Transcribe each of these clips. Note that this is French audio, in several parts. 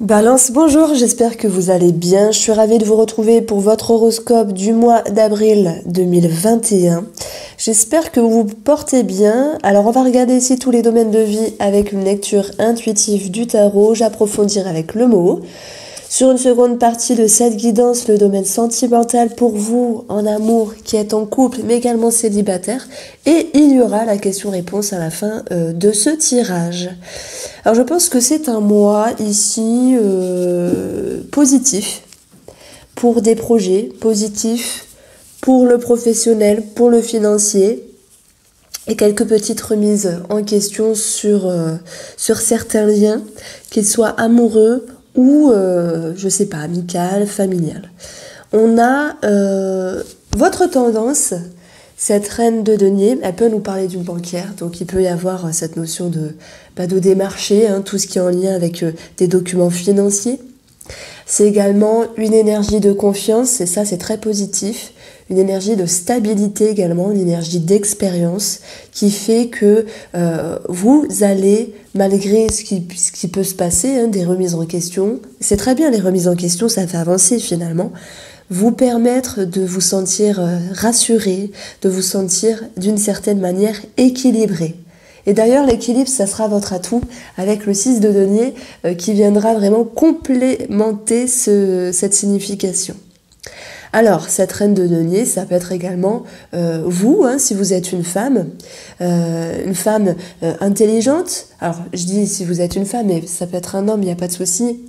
Balance, bonjour, j'espère que vous allez bien. Je suis ravie de vous retrouver pour votre horoscope du mois d'avril 2021. J'espère que vous vous portez bien. Alors on va regarder ici tous les domaines de vie avec une lecture intuitive du tarot. J'approfondirai avec le mot. Sur une seconde partie de cette guidance, le domaine sentimental pour vous en amour qui est en couple mais également célibataire. Et il y aura la question-réponse à la fin de ce tirage. Alors je pense que c'est un mois ici positif pour des projets, positif pour le professionnel, pour le financier. Et quelques petites remises en question sur certains liens, qu'ils soient amoureux ou, je sais pas, amical, familial. On a votre tendance, cette reine de denier, elle peut nous parler d'une banquière, donc il peut y avoir cette notion de démarcher, tout ce qui est en lien avec des documents financiers. C'est également une énergie de confiance, et ça c'est très positif, une énergie de stabilité également, une énergie d'expérience qui fait que vous allez, malgré ce qui peut se passer, des remises en question, c'est très bien les remises en question, ça fait avancer finalement, vous permettre de vous sentir rassuré, de vous sentir d'une certaine manière équilibré. Et d'ailleurs, l'équilibre, ça sera votre atout avec le 6 de denier qui viendra vraiment complémenter cette signification. Alors, cette reine de denier, ça peut être également vous, si vous êtes une femme intelligente. Alors, je dis si vous êtes une femme, mais ça peut être un homme, il n'y a pas de souci.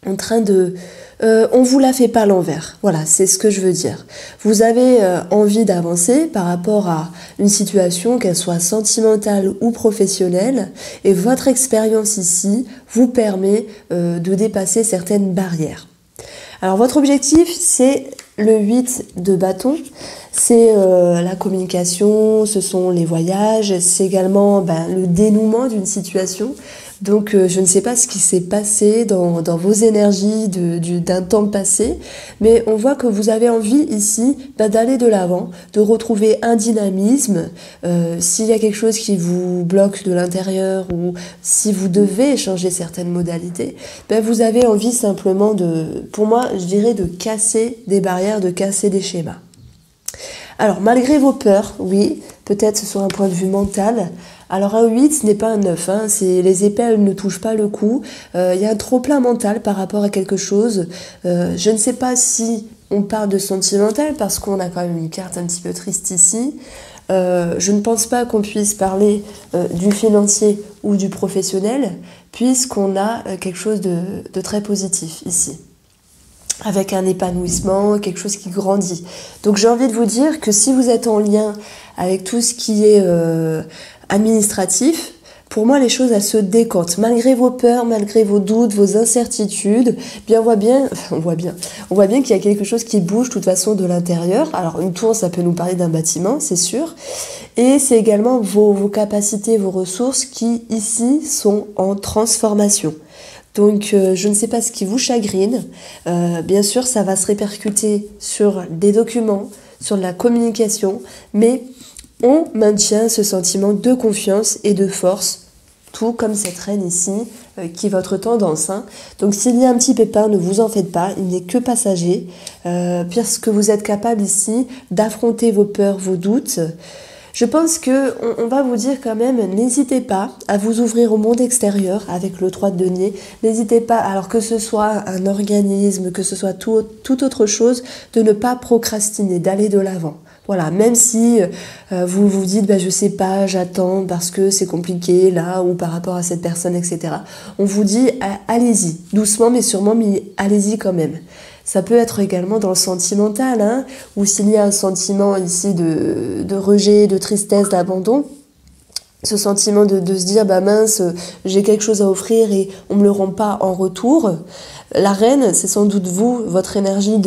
En train de... on vous la fait pas à l'envers. Voilà, c'est ce que je veux dire. Vous avez envie d'avancer par rapport à une situation, qu'elle soit sentimentale ou professionnelle, et votre expérience ici vous permet de dépasser certaines barrières. Alors votre objectif, c'est le 8 de bâton, c'est la communication, ce sont les voyages, c'est également le dénouement d'une situation. Donc je ne sais pas ce qui s'est passé dans vos énergies d'un temps passé, mais on voit que vous avez envie ici d'aller de l'avant, de retrouver un dynamisme. S'il y a quelque chose qui vous bloque de l'intérieur ou si vous devez changer certaines modalités, vous avez envie simplement pour moi, je dirais de casser des barrières, de casser des schémas. Alors malgré vos peurs, oui, peut-être sur un point de vue mental, alors un 8, ce n'est pas un 9, les épées elles ne touchent pas le cou, il y a un trop-plein mental par rapport à quelque chose, je ne sais pas si on parle de sentimental parce qu'on a quand même une carte un petit peu triste ici, je ne pense pas qu'on puisse parler du financier ou du professionnel puisqu'on a quelque chose de très positif ici. Avec un épanouissement, quelque chose qui grandit. Donc j'ai envie de vous dire que si vous êtes en lien avec tout ce qui est administratif, pour moi les choses elles se décantent. Malgré vos peurs, malgré vos doutes, vos incertitudes, on voit bien qu'il y a quelque chose qui bouge de toute façon de l'intérieur. Alors une tour ça peut nous parler d'un bâtiment, c'est sûr. Et c'est également vos capacités, vos ressources qui ici sont en transformation. Donc je ne sais pas ce qui vous chagrine, bien sûr ça va se répercuter sur des documents, sur de la communication, mais on maintient ce sentiment de confiance et de force, tout comme cette reine ici, qui est votre tendance. Donc s'il y a un petit pépin, ne vous en faites pas, il n'est que passager, puisque vous êtes capable ici d'affronter vos peurs, vos doutes. Je pense qu'on va vous dire quand même, n'hésitez pas à vous ouvrir au monde extérieur avec le 3 de denier. N'hésitez pas, alors que ce soit un organisme, que ce soit toute autre chose, de ne pas procrastiner, d'aller de l'avant. Voilà, même si vous vous dites, je sais pas, j'attends parce que c'est compliqué là ou par rapport à cette personne, etc. On vous dit, allez-y, doucement mais sûrement, mais allez-y quand même. Ça peut être également dans le sentimental, ou s'il y a un sentiment ici de rejet, de tristesse, d'abandon, ce sentiment de se dire, mince, j'ai quelque chose à offrir et on ne me le rend pas en retour. La reine, c'est sans doute vous, votre énergie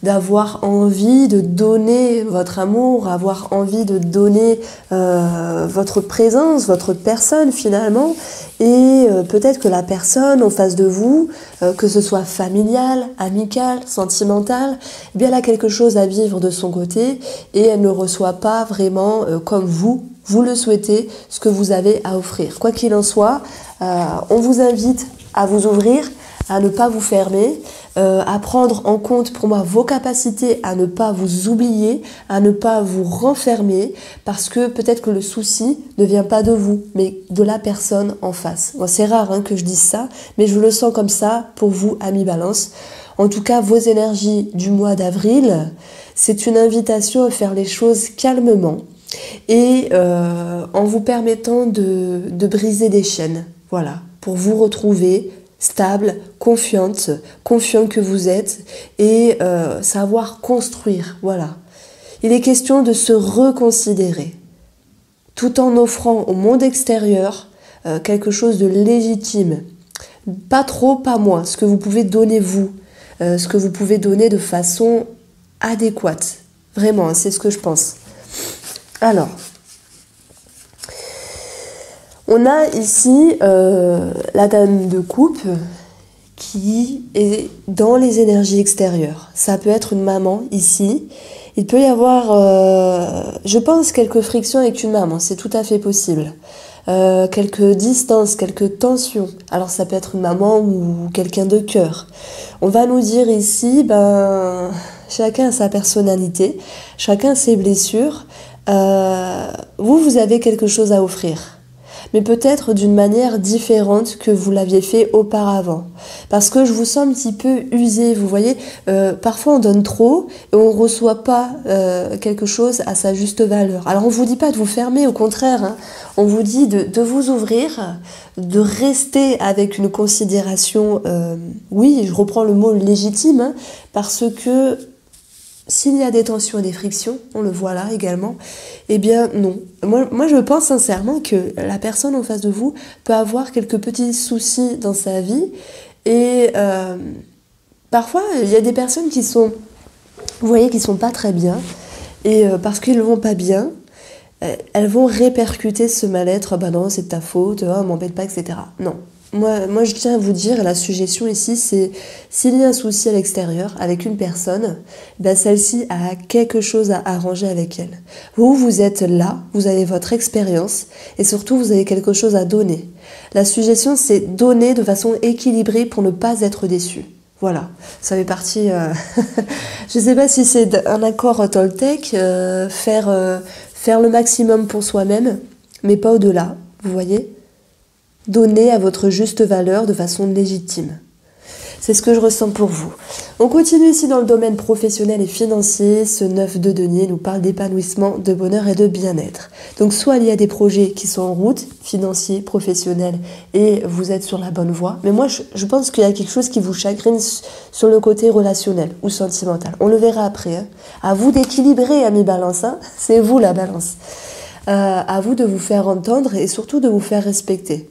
d'avoir envie de donner votre amour, avoir envie de donner votre présence, votre personne finalement. Et peut-être que la personne en face de vous, que ce soit familiale, amicale, sentimentale, elle a quelque chose à vivre de son côté et elle ne reçoit pas vraiment comme vous le souhaitez, ce que vous avez à offrir. Quoi qu'il en soit, on vous invite à vous ouvrir, à ne pas vous fermer, à prendre en compte pour moi vos capacités, à ne pas vous oublier, à ne pas vous renfermer, parce que peut-être que le souci ne vient pas de vous, mais de la personne en face. Bon, c'est rare hein, que je dise ça, mais je le sens comme ça pour vous, amis Balance. En tout cas, vos énergies du mois d'avril, c'est une invitation à faire les choses calmement et en vous permettant de briser des chaînes. Voilà, pour vous retrouver stable, confiant que vous êtes et savoir construire. Voilà. Il est question de se reconsidérer tout en offrant au monde extérieur quelque chose de légitime. Pas trop, pas moins. Ce que vous pouvez donner vous, ce que vous pouvez donner de façon adéquate. Vraiment, c'est ce que je pense. Alors, on a ici la dame de coupe qui est dans les énergies extérieures. Ça peut être une maman ici. Il peut y avoir, je pense, quelques frictions avec une maman. C'est tout à fait possible. Quelques distances, quelques tensions. Alors ça peut être une maman ou quelqu'un de cœur. On va nous dire ici, chacun a sa personnalité, chacun ses blessures. Vous avez quelque chose à offrir. Mais peut-être d'une manière différente que vous l'aviez fait auparavant. Parce que je vous sens un petit peu usé, vous voyez, parfois on donne trop et on ne reçoit pas quelque chose à sa juste valeur. Alors on ne vous dit pas de vous fermer, au contraire, hein. On vous dit de vous ouvrir, de rester avec une considération, oui, je reprends le mot légitime, hein, parce que s'il y a des tensions et des frictions, on le voit là également, eh bien non. Moi je pense sincèrement que la personne en face de vous peut avoir quelques petits soucis dans sa vie et parfois il y a des personnes qui sont, vous voyez, qui sont pas très bien et parce qu'ils ne vont pas bien, elles vont répercuter ce mal-être, non c'est de ta faute, m'embête pas, etc. Non. Moi, je tiens à vous dire, la suggestion ici, c'est s'il y a un souci à l'extérieur avec une personne, celle-ci a quelque chose à arranger avec elle. Vous êtes là, vous avez votre expérience et surtout, vous avez quelque chose à donner. La suggestion, c'est donner de façon équilibrée pour ne pas être déçu. Voilà, ça fait partie... je ne sais pas si c'est un accord Toltec, faire le maximum pour soi-même, mais pas au-delà, vous voyez ? Donner à votre juste valeur de façon légitime. C'est ce que je ressens pour vous. On continue ici dans le domaine professionnel et financier. Ce 9 de denier nous parle d'épanouissement, de bonheur et de bien-être. Donc soit il y a des projets qui sont en route, financiers, professionnels, et vous êtes sur la bonne voie. Mais moi, je pense qu'il y a quelque chose qui vous chagrine sur le côté relationnel ou sentimental. On le verra après. Hein. À vous d'équilibrer, amis Balance. Hein. C'est vous la Balance. À vous de vous faire entendre et surtout de vous faire respecter.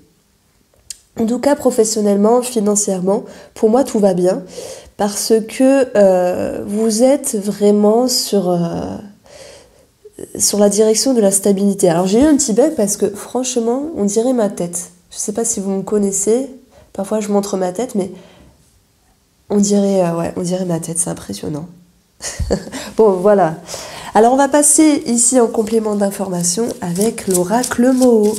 En tout cas, professionnellement, financièrement, pour moi, tout va bien parce que vous êtes vraiment sur la direction de la stabilité. Alors, j'ai eu un petit bug parce que, franchement, on dirait ma tête. Je ne sais pas si vous me connaissez. Parfois, je montre ma tête, mais on dirait ma tête. C'est impressionnant. Bon, voilà. Alors, on va passer ici en complément d'information avec l'oracle Moho.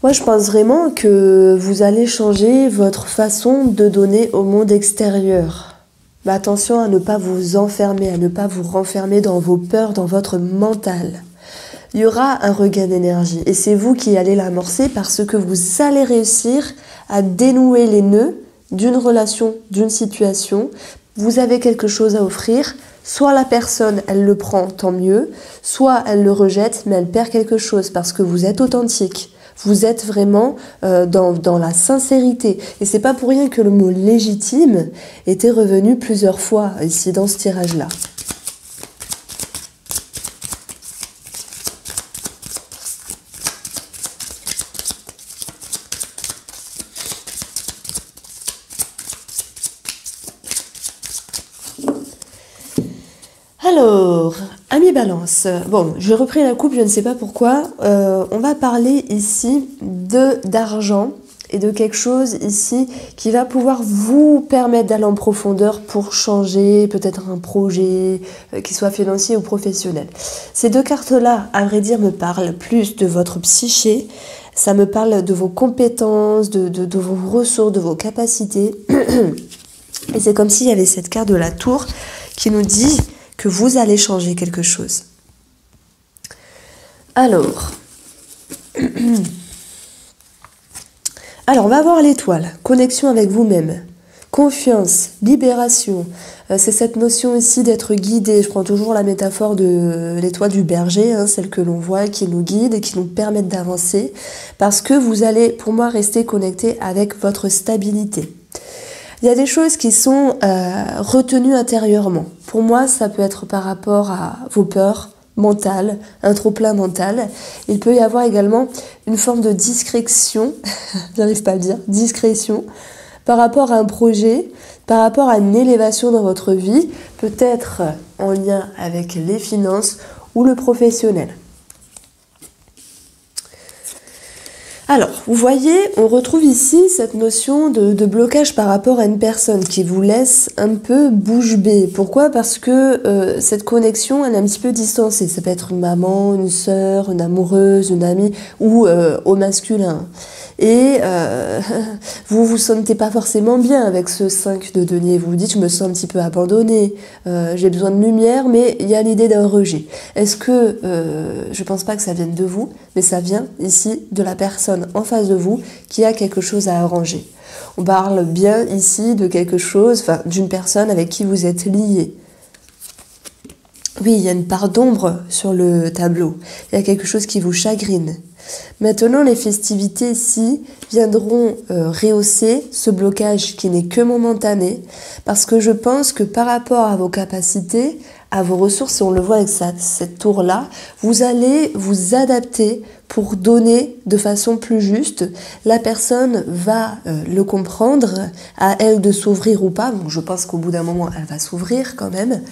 Moi, je pense vraiment que vous allez changer votre façon de donner au monde extérieur. Mais attention à ne pas vous enfermer, à ne pas vous renfermer dans vos peurs, dans votre mental. Il y aura un regain d'énergie et c'est vous qui allez l'amorcer parce que vous allez réussir à dénouer les nœuds d'une relation, d'une situation. Vous avez quelque chose à offrir. Soit la personne, elle le prend, tant mieux. Soit elle le rejette, mais elle perd quelque chose parce que vous êtes authentique. Vous êtes vraiment dans la sincérité. Et c'est pas pour rien que le mot légitime était revenu plusieurs fois ici dans ce tirage-là. Alors, amis Balance, bon, j'ai repris la coupe, je ne sais pas pourquoi. On va parler ici d'argent et de quelque chose ici qui va pouvoir vous permettre d'aller en profondeur pour changer peut-être un projet, qu'il soit financier ou professionnel. Ces deux cartes-là, à vrai dire, me parlent plus de votre psyché. Ça me parle de vos compétences, de vos ressources, de vos capacités. Et c'est comme s'il y avait cette carte de la tour qui nous dit que vous allez changer quelque chose. Alors, on va voir l'étoile. Connexion avec vous-même. Confiance, libération. C'est cette notion ici d'être guidé. Je prends toujours la métaphore de l'étoile du berger, celle que l'on voit, qui nous guide et qui nous permet d'avancer. Parce que vous allez, pour moi, rester connecté avec votre stabilité. Il y a des choses qui sont retenues intérieurement. Pour moi, ça peut être par rapport à vos peurs mentales, un trop-plein mental. Il peut y avoir également une forme de discrétion, j'arrive pas à le dire, discrétion, par rapport à un projet, par rapport à une élévation dans votre vie, peut-être en lien avec les finances ou le professionnel. Alors, vous voyez, on retrouve ici cette notion de blocage par rapport à une personne qui vous laisse un peu bouche bée. Pourquoi? Parce que cette connexion, elle est un petit peu distancée. Ça peut être une maman, une sœur, une amoureuse, une amie ou au masculin. Et vous vous sentez pas forcément bien avec ce 5 de denier. Vous vous dites, je me sens un petit peu abandonnée, j'ai besoin de lumière, mais il y a l'idée d'un rejet. Est-ce que, je pense pas que ça vienne de vous, mais ça vient ici de la personne en face de vous qui a quelque chose à arranger. On parle bien ici de quelque chose, enfin d'une personne avec qui vous êtes lié. Oui, il y a une part d'ombre sur le tableau. Il y a quelque chose qui vous chagrine. Maintenant, les festivités ici viendront rehausser ce blocage qui n'est que momentané, parce que je pense que par rapport à vos capacités, à vos ressources, et on le voit avec cette tour-là, vous allez vous adapter pour donner de façon plus juste. La personne va le comprendre, à elle de s'ouvrir ou pas. Donc je pense qu'au bout d'un moment, elle va s'ouvrir quand même.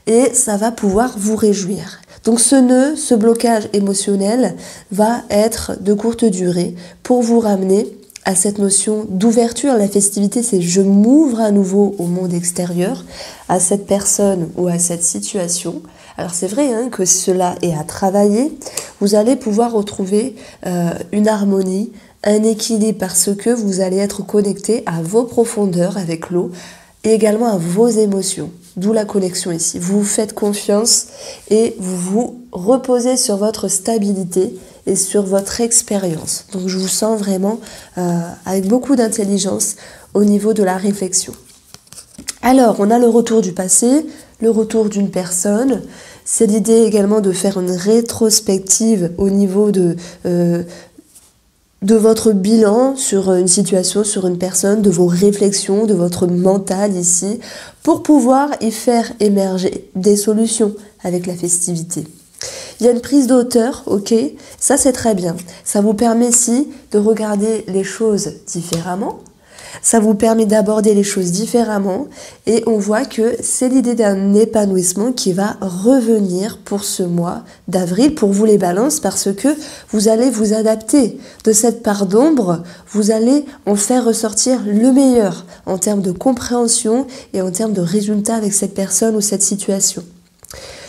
Et ça va pouvoir vous réjouir. Donc ce nœud, ce blocage émotionnel va être de courte durée pour vous ramener à cette notion d'ouverture. La festivité, c'est je m'ouvre à nouveau au monde extérieur, à cette personne ou à cette situation. Alors c'est vrai que cela est à travailler. Vous allez pouvoir retrouver une harmonie, un équilibre parce que vous allez être connecté à vos profondeurs avec l'eau et également à vos émotions. D'où la connexion ici. Vous vous faites confiance et vous vous reposez sur votre stabilité et sur votre expérience. Donc je vous sens vraiment avec beaucoup d'intelligence au niveau de la réflexion. Alors, on a le retour du passé, le retour d'une personne. C'est l'idée également de faire une rétrospective au niveau de votre bilan sur une situation, sur une personne, de vos réflexions, de votre mental ici, pour pouvoir y faire émerger des solutions avec la festivité. Il y a une prise de hauteur, ok, ça c'est très bien. Ça vous permet ici de regarder les choses différemment. Ça vous permet d'aborder les choses différemment et on voit que c'est l'idée d'un épanouissement qui va revenir pour ce mois d'avril, pour vous les balances, parce que vous allez vous adapter de cette part d'ombre, vous allez en faire ressortir le meilleur en termes de compréhension et en termes de résultats avec cette personne ou cette situation.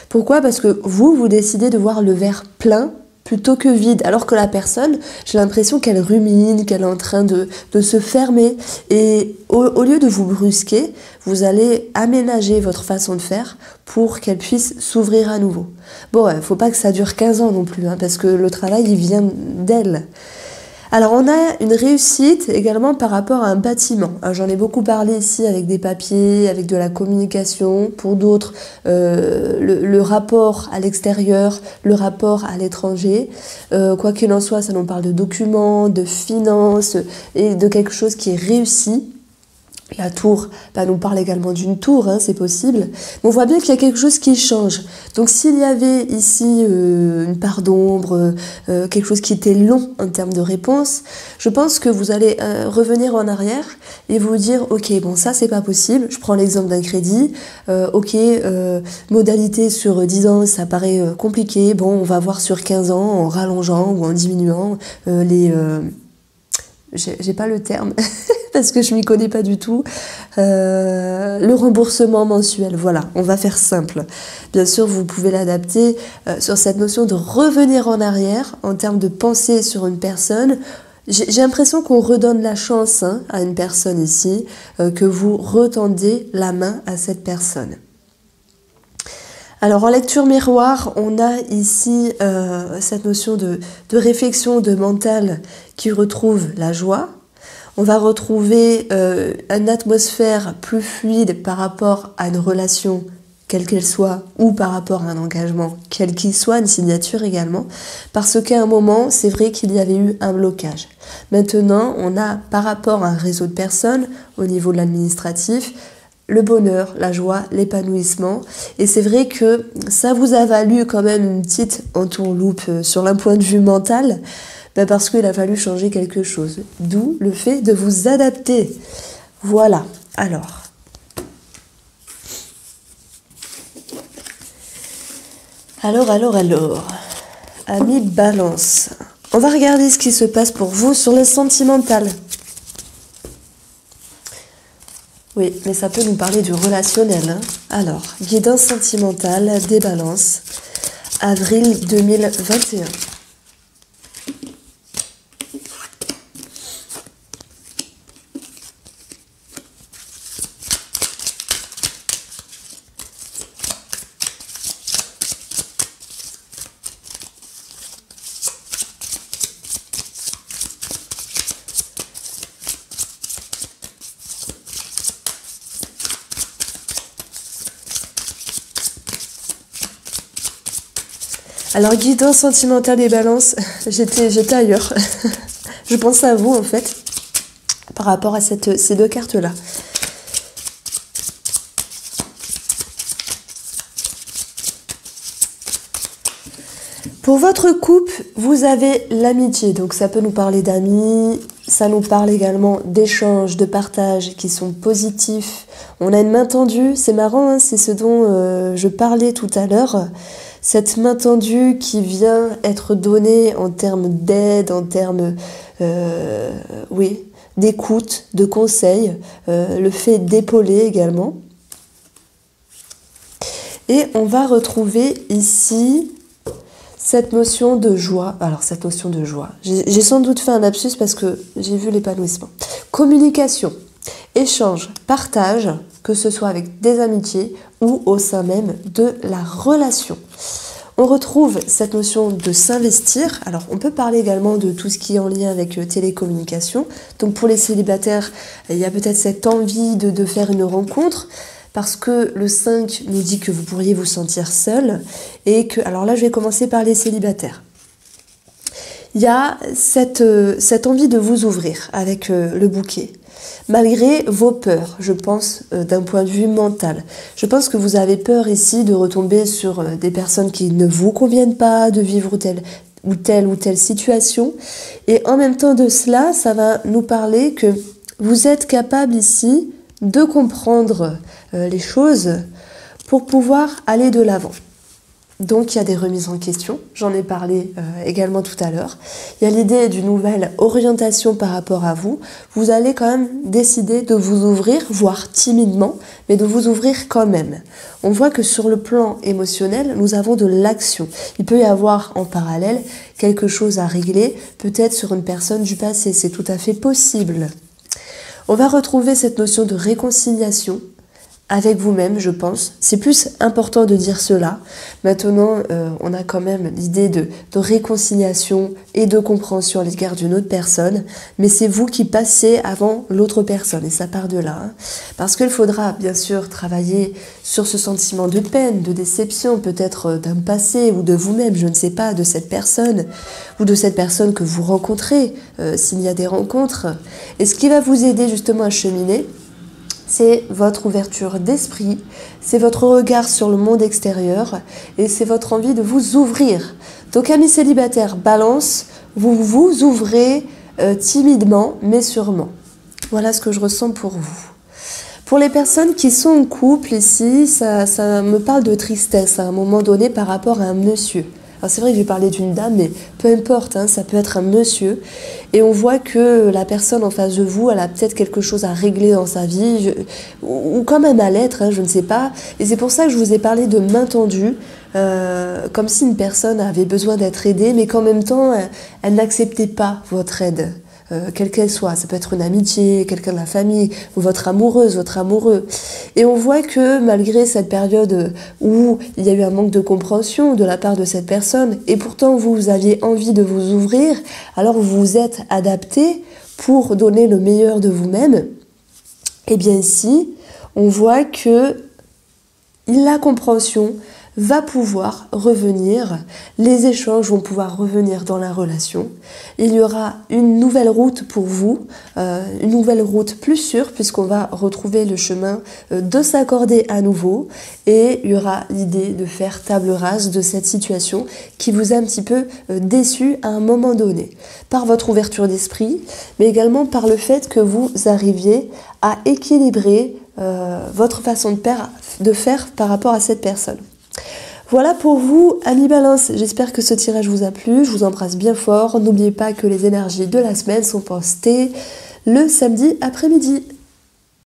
Pourquoi? Parce que vous décidez de voir le verre plein plutôt que vide, alors que la personne, j'ai l'impression qu'elle rumine, qu'elle est en train de se fermer. Et au lieu de vous brusquer, vous allez aménager votre façon de faire pour qu'elle puisse s'ouvrir à nouveau. Bon, faut pas que ça dure 15 ans non plus, parce que le travail, il vient d'elle. Alors, on a une réussite également par rapport à un bâtiment. J'en ai beaucoup parlé ici avec des papiers, avec de la communication. Pour d'autres, le rapport à l'extérieur, le rapport à l'étranger. Quoi qu'il en soit, ça nous parle de documents, de finances et de quelque chose qui est réussi. La tour nous parle également d'une tour, c'est possible. Mais on voit bien qu'il y a quelque chose qui change. Donc s'il y avait ici une part d'ombre, quelque chose qui était long en termes de réponse, je pense que vous allez revenir en arrière et vous dire « Ok, bon ça c'est pas possible, je prends l'exemple d'un crédit, modalité sur 10 ans ça paraît compliqué, bon on va voir sur 15 ans en rallongeant ou en diminuant j'ai pas le terme parce que je m'y connais pas du tout. Le remboursement mensuel, voilà, on va faire simple. Bien sûr, vous pouvez l'adapter sur cette notion de revenir en arrière en termes de pensée sur une personne. J'ai l'impression qu'on redonne la chance à une personne ici, que vous retendez la main à cette personne. Alors en lecture miroir, on a ici cette notion de réflexion, de mental qui retrouve la joie. On va retrouver une atmosphère plus fluide par rapport à une relation, quelle qu'elle soit, ou par rapport à un engagement, quel qu'il soit, une signature également, parce qu'à un moment, c'est vrai qu'il y avait eu un blocage. Maintenant, on a par rapport à un réseau de personnes, au niveau de l'administratif, le bonheur, la joie, l'épanouissement. Et c'est vrai que ça vous a valu quand même une petite entourloupe sur un point de vue mental, parce qu'il a fallu changer quelque chose. D'où le fait de vous adapter. Voilà. Alors. Amis Balance. On va regarder ce qui se passe pour vous sur le sentimental. Oui, mais ça peut nous parler du relationnel. Alors, guidance sentimentale des Balances, avril 2021. Alors, guidance sentimentale des Balances, j'étais ailleurs. Je pense à vous, en fait, par rapport à ces deux cartes-là. Pour votre couple, vous avez l'amitié. Donc, ça peut nous parler d'amis, ça nous parle également d'échanges, de partages qui sont positifs. On a une main tendue, c'est marrant, c'est ce dont je parlais tout à l'heure. Cette main tendue qui vient être donnée en termes d'aide, en termes d'écoute, de conseil, le fait d'épauler également. Et on va retrouver ici cette notion de joie. Alors cette notion de joie, j'ai sans doute fait un lapsus parce que j'ai vu l'épanouissement. Communication, échange, partage, que ce soit avec des amitiés ou au sein même de la relation. On retrouve cette notion de s'investir. Alors, on peut parler également de tout ce qui est en lien avec télécommunication. Donc, pour les célibataires, il y a peut-être cette envie de faire une rencontre parce que le 5 nous dit que vous pourriez vous sentir seul et que... Alors là, je vais commencer par les célibataires. Il y a cette envie de vous ouvrir avec le bouquet. Malgré vos peurs, je pense, d'un point de vue mental. Je pense que vous avez peur ici de retomber sur des personnes qui ne vous conviennent pas, de vivre telle situation. Et en même temps de cela, ça va nous parler que vous êtes capable ici de comprendre les choses pour pouvoir aller de l'avant. Donc il y a des remises en question, j'en ai parlé également tout à l'heure. Il y a l'idée d'une nouvelle orientation par rapport à vous. Vous allez quand même décider de vous ouvrir, voire timidement, mais de vous ouvrir quand même. On voit que sur le plan émotionnel, nous avons de l'action. Il peut y avoir en parallèle quelque chose à régler, peut-être sur une personne du passé, c'est tout à fait possible. On va retrouver cette notion de réconciliation avec vous-même, je pense. C'est plus important de dire cela. Maintenant, on a quand même l'idée de réconciliation et de compréhension à l'égard d'une autre personne, mais c'est vous qui passez avant l'autre personne, et ça part de là. Parce qu'il faudra bien sûr travailler sur ce sentiment de peine, de déception, peut-être d'un passé ou de vous-même, je ne sais pas, de cette personne, ou de cette personne que vous rencontrez, s'il y a des rencontres. Et ce qui va vous aider justement à cheminer, c'est votre ouverture d'esprit, c'est votre regard sur le monde extérieur et c'est votre envie de vous ouvrir. Donc, amis célibataires, Balance, vous vous ouvrez timidement mais sûrement. Voilà ce que je ressens pour vous. Pour les personnes qui sont en couple ici, ça me parle de tristesse à un moment donné par rapport à un monsieur. Alors c'est vrai que j'ai parlé d'une dame, mais peu importe, hein, ça peut être un monsieur. Et on voit que la personne en face de vous, elle a peut-être quelque chose à régler dans sa vie, ou quand même à l'être, hein, je ne sais pas. Et c'est pour ça que je vous ai parlé de main tendue, comme si une personne avait besoin d'être aidée, mais qu'en même temps, elle n'acceptait pas votre aide. Quelle qu'elle soit, ça peut être une amitié, quelqu'un de la famille, ou votre amoureuse, votre amoureux. Et on voit que malgré cette période où il y a eu un manque de compréhension de la part de cette personne, et pourtant vous aviez envie de vous ouvrir, alors vous vous êtes adapté pour donner le meilleur de vous-même, et bien ici, on voit que la compréhension va pouvoir revenir, les échanges vont pouvoir revenir dans la relation. Il y aura une nouvelle route pour vous, une nouvelle route plus sûre puisqu'on va retrouver le chemin de s'accorder à nouveau et il y aura l'idée de faire table rase de cette situation qui vous a un petit peu déçu à un moment donné par votre ouverture d'esprit mais également par le fait que vous arriviez à équilibrer votre façon de faire par rapport à cette personne. Voilà pour vous, amis Balance, j'espère que ce tirage vous a plu, je vous embrasse bien fort, n'oubliez pas que les énergies de la semaine sont postées le samedi après-midi.